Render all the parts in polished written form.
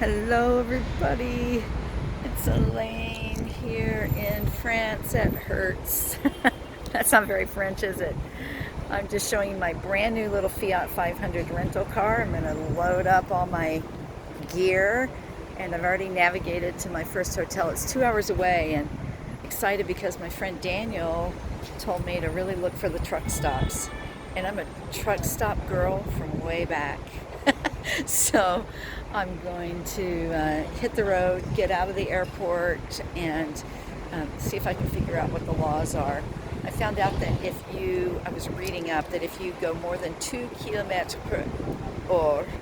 Hello everybody, it's Alane here in France at Hertz. That's not very French, is it? I'm just showing you my brand new little Fiat 500 rental car. I'm going to load up all my gear and I've already navigated to my first hotel. It's 2 hours away and excited because my friend Daniel told me to really look for the truck stops. And I'm a truck stop girl from way back. So I'm going to hit the road, get out of the airport, and see if I can figure out what the laws are. I found out that I was reading up that if you go more than 2 kilometers per heure,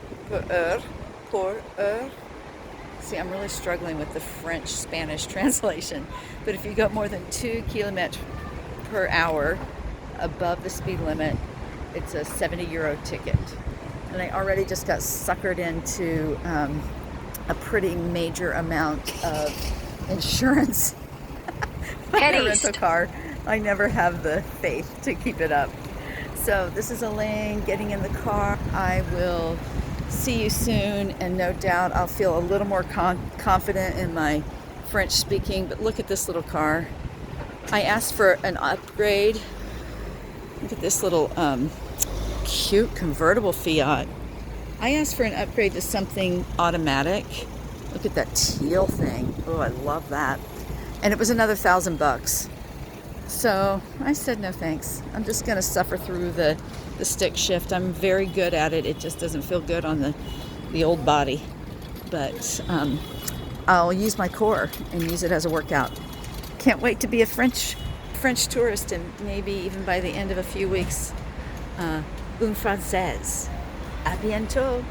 see, I'm really struggling with the French-Spanish translation, but if you go more than 2 kilometers per hour above the speed limit, it's a 70 euro ticket. And I already just got suckered into a pretty major amount of insurance on a rental car. I never have the faith to keep it up. So this is Alane getting in the car. I will see you soon, and no doubt I'll feel a little more confident in my French speaking. But look at this little car. I asked for an upgrade. Look at this little cute convertible Fiat. I asked for an upgrade to something automatic. Look at that teal thing. Oh, I love that. And it was another $1,000. So I said no thanks. I'm just gonna suffer through the stick shift. I'm very good at it. It just doesn't feel good on the old body. But I'll use my core and use it as a workout. Can't wait to be a French tourist, and maybe even by the end of a few weeks, une Française. À bientôt.